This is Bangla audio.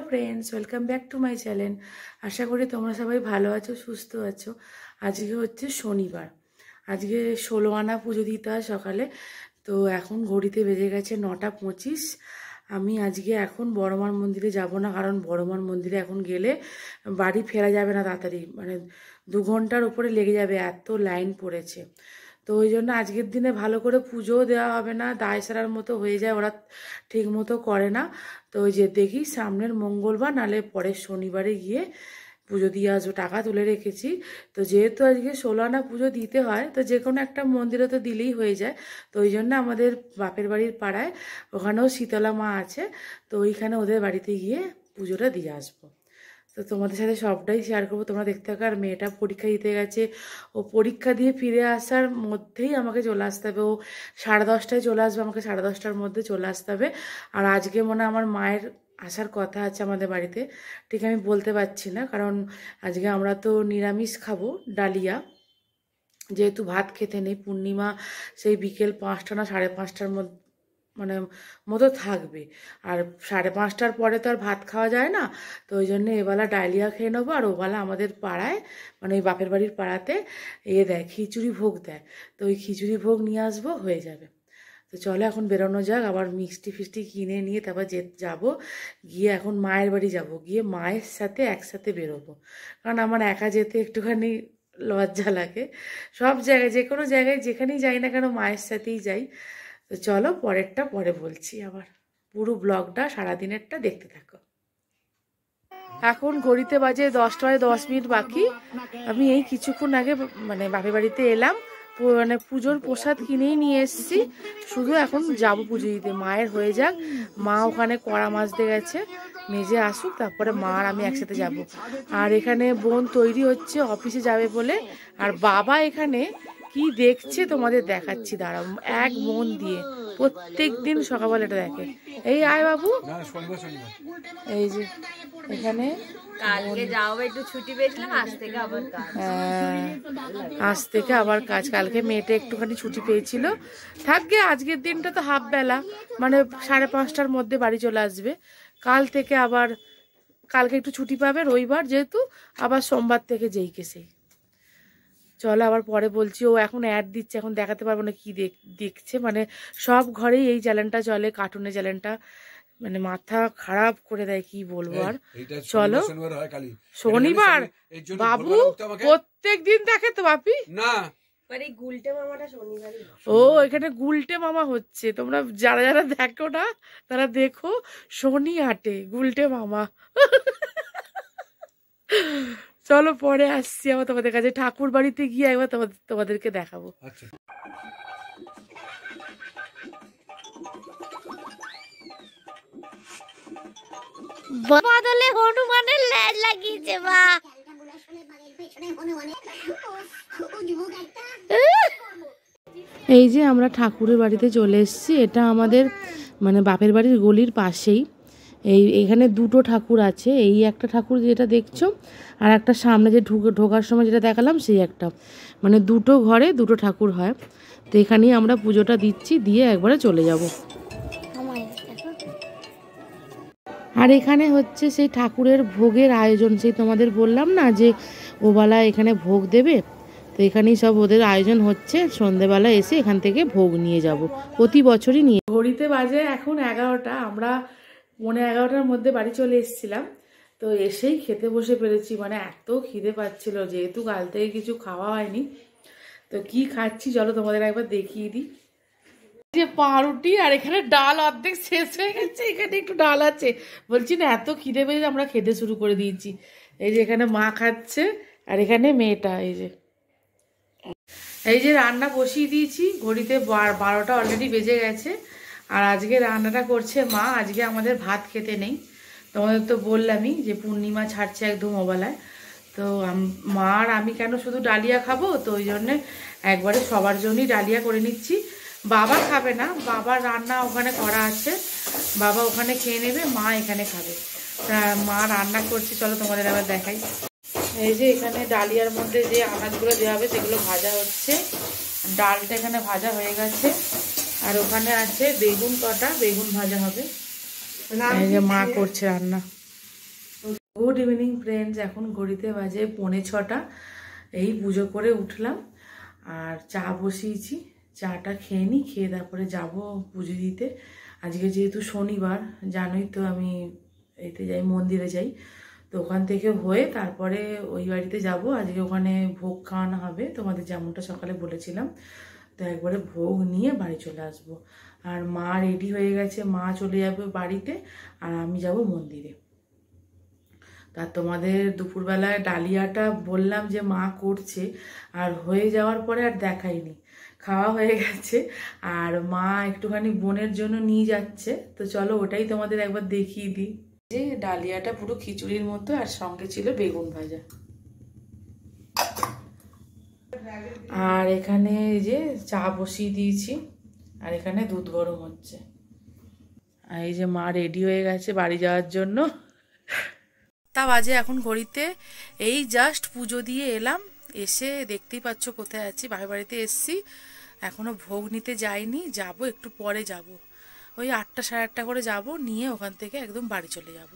Friends welcome back to my channel. आशा करी तुम्हारा सबाई भालो आछो सुस्थ आछो। आज के होच्छे शनिवार, आज के 16 आना पुजो दीते हय सकाले। तो एखन घड़ीते बेजे गेछे 9टा 25। आमी आज के एखन बड़मार मंदिरे जाबो ना, कारण बड़मार मंदिरे एखन गेले बाड़ी फेरा जाबे ना ताड़ाताड़ी, माने 2 घंटार उपरे लेगे जाबे, एत लाइन पड़ेছে। तो ওই জন্য আজকের দিনে ভালো করে পুজোও দেওয়া হবে না, দায় সারার মতো হয়ে যায়, ওরা ঠিক মতো করে না। তো ওই যে দেখি সামনের মঙ্গলবার নালে পরের শনিবারে গিয়ে পুজো দিয়ে আসবো, টাকা তুলে রেখেছি। তো যেহেতু আজকে 16 আনা পুজো দিতে হয়, তো যে কোনো একটা মন্দিরে তো দিলেই হয়ে যায়। তো ওই জন্য আমাদের বাপের বাড়ির পাড়ায় ওখানেও শীতলা মা আছে, তো ওইখানে ওদের বাড়িতে গিয়ে পুজোটা দিয়ে আসবো। তো তোমাদের সাথে সবটাই শেয়ার করবো, তোমরা দেখতে থাকো। আর মেয়েটা পরীক্ষা দিতে গেছে, ও পরীক্ষা দিয়ে ফিরে আসার মধ্যেই আমাকে চলে আসতে হবে। ও 10:30টায় চলে আসবে, আমাকে 10:30টার মধ্যে চলে আসতে হবে। আর আজকে মনে আমার মায়ের আসার কথা আছে আমাদের বাড়িতে, ঠিক আমি বলতে পারছি না, কারণ আজকে আমরা তো নিরামিষ খাবো, ডালিয়া, যেহেতু ভাত খেতে নেই। পূর্ণিমা সেই বিকেল 5টা না 5:30টার মধ্যে মানে মতো থাকবে, আর 5:30টার পরে তো আর ভাত খাওয়া যায় না। তো ওই জন্য এবেলা ডালিয়া খেয়ে নেবো, আর ওবেলা আমাদের পাড়ায় মানে ওই বাপের বাড়ির পাড়াতে দেয় খিচুড়ি ভোগ দেয়। তো ওই খিচুড়ি ভোগ নিয়ে আসবো, হয়ে যাবে। তো চলো এখন বেরোনো যাক, আবার মিষ্টি ফিষ্টি কিনে নিয়ে তারপর যাবো। গিয়ে এখন মায়ের বাড়ি যাব, গিয়ে মায়ের সাথে একসাথে বেরোবো, কারণ আমার একা যেতে একটুখানি লজ্জা লাগে। সব জায়গায় যে কোনো জায়গায় যেখানেই যাই না কেন মায়ের সাথেই যাই। তো চলো পরেরটা পরে বলছি, আবার পুরো ব্লগটা সারাদিনেরটা দেখতে থাকো। এখন ঘড়িতে বাজে 10:10 বাকি। আমি এই কিছুক্ষণ আগে মানে বাপের বাড়িতে এলাম, মানে পুজোর প্রসাদ কিনেই নিয়ে এসেছি, শুধু এখন যাবো পুজো দিতে। মায়ের হয়ে যাক, মা ওখানে কড়া মাজতে গেছে, মেজে আসুক, তারপরে মা আর আমি একসাথে যাব। আর এখানে বোন তৈরি হচ্ছে অফিসে যাবে বলে, আর বাবা এখানে কি দেখছে তোমাদের দেখাচ্ছি, দাঁড়াও। এক মন দিয়ে প্রত্যেক দিন সকালবেলা এটা দেখে। এই আয় বাবু, এই যে এখানে কালকে যাও একটু ছুটি পেয়েছিলাম, আজ থেকে আবার কাজ। আজ থেকে আবার কাজ। কালকে মেয়েটা একটুখানি ছুটি পেয়েছিল, থাকবে। আজকের দিনটা তো হাফ বেলা, মানে 5:30টার মধ্যে বাড়ি চলে আসবে। কাল থেকে আবার, কালকে একটু ছুটি পাবে রবিবার যেহেতু, আবার সোমবার থেকে যেই কে সেই। চলো আবার পরে বলছি। ও এখন অ্যাড দিচ্ছে, এখন দেখাতে পারবো না কি দেখছে। মানে সব ঘরেই এই চ্যানেলটা চলে, কার্টুনের চ্যানেলটা, মানে মাথা খারাপ করে দেয়, কি বলবো। আর চলো শনিবার, বাবু প্রত্যেক দিন দেখে তো বাপি না, ও এখানে গুলটে মামা হচ্ছে। তোমরা যারা যারা দেখো না তারা দেখো, শনি হাটে গুলটে মামা। চলো পরে আসছি আবার তোমাদের কাছে, ঠাকুর বাড়িতে গিয়ে একবার তোমাদেরকে দেখাবো। বদলে হনুমানের ল্যাজ লাগিয়েছে মা। এই যে আমরা ঠাকুরের বাড়িতে চলে এসেছি, এটা আমাদের মানে বাপের বাড়ির গলির পাশেই। এইখানে 2টো ঠাকুর আছে, এই একটা ঠাকুর যেটা দেখছো, আর একটা সামনে যে ঢোকার সময় যেটা দেখালাম সেই একটা, মানে 2টো ঘরে 2টো ঠাকুর হয়। তো এখানেই আমরা পুজোটা দিচ্ছি, দিয়ে একবারে চলে যাব। আর এখানে হচ্ছে সেই ঠাকুরের ভোগের আয়োজন, সেই তোমাদের বললাম না যে ওবেলা এখানে ভোগ দেবে। তো এখানেই সব ওদের আয়োজন হচ্ছে, সন্ধেবেলা এসে এখান থেকে ভোগ নিয়ে যাব, প্রতি বছরই নিয়ে। ঘড়িতে বাজে এখন 11টা, আমরা 11:15টার মধ্যে বাড়ি চলে এসেছিলাম। তো এসেই খেতে বসে পেরেছি, মানে এত খিদে পাচ্ছিল, যেহেতু কাল থেকে কিছু খাওয়া হয়নি। তো কি খাচ্ছি চলো তোমাদের একবার দেখিয়ে দিই। যে পাউরুটি, আর এখানে ডাল অর্ধেক শেষ হয়ে গেছে, এখানে একটু ডাল আছে। বলছি না এত খিদে পেয়েছে, আমরা খেতে শুরু করে দিয়েছি। এই যে এখানে মা খাচ্ছে, আর এখানে মেয়েটা। এই যে রান্না বসিয়ে দিয়েছি, ঘড়িতে 12টা অলরেডি বেজে গেছে। আর আজকে রান্নাটা করছে মা, আজকে আমাদের ভাত খেতে নেই। তোমাদের তো বললামই যে পূর্ণিমা ছাড়ছে একদম ওবেলায়। তো মা আর আমি কেন শুধু ডালিয়া খাবো, তো ওই জন্যে একবারে সবার জন্যই ডালিয়া করে নিচ্ছি। বাবা খাবে না, বাবার রান্না ওখানে করা আছে, বাবা ওখানে খেয়ে নেবে, মা এখানে খাবে। তা মা রান্না করছে, চলো তোমাদের আবার দেখাই। এই যে এখানে ডালিয়ার মধ্যে যে আনাজগুলো দেওয়া হবে সেগুলো ভাজা হচ্ছে, ডালটা এখানে ভাজা হয়ে গেছে। আর ওখানে আছে বেগুন কটা, বেগুন ভাজা হবে। এই যে মা করছে রান্না। গুড ইভিনিং ফ্রেন্ডস, এখন ঘড়িতে বাজে 5:45। এই পুজো করে উঠলাম আর চা বসিয়েছি। চাটা খেয়ে নিই, খেয়ে তারপরে যাব পুজো দিতে। আজকে যেহেতু শনিবার, জানোই তো আমি এতে যাই, মন্দিরে যাই। তো ওখান থেকে হয়ে তারপরে ওই বাড়িতে যাব। আজকে ওখানে ভোগ খাওয়ানো হবে, তোমাদের যেমনটা সকালে বলেছিলাম। তো একবারে ভোগ নিয়ে বাড়ি চলে আসব। আর মা রেডি হয়ে গেছে, মা চলে যাবে বাড়িতে আর আমি যাব মন্দিরে। তা তোমাদের দুপুরবেলায় ডালিয়াটা বললাম যে মা করছে, আর হয়ে যাওয়ার পরে আর দেখাইনি। খাওয়া হয়ে গেছে আর মা একটুখানি বোনের জন্য নিয়ে যাচ্ছে। তো চলো ওটাই তোমাদের একবার দেখিয়ে দিই। যে ডালিয়াটা পুরো খিচুড়ির মতো, আর সঙ্গে ছিল বেগুন ভাজা। আর এখানে যে চা বসিয়ে দিয়েছি, আর এখানে দুধ গরম হচ্ছে। আর এই যে মা রেডি হয়ে গেছে বাড়ি যাওয়ার জন্য। তা বাজে এখন ঘড়িতে এই জাস্ট পুজো দিয়ে এলাম, এসে দেখতেই পাচ্ছ কোথায় আছি, বাপের বাড়িতে এসছি। এখনো ভোগ নিতে যাইনি, যাব একটু পরে যাব। ওই 8টা সাড়ে 8টা করে যাব, নিয়ে ওখান থেকে একদম বাড়ি চলে যাব।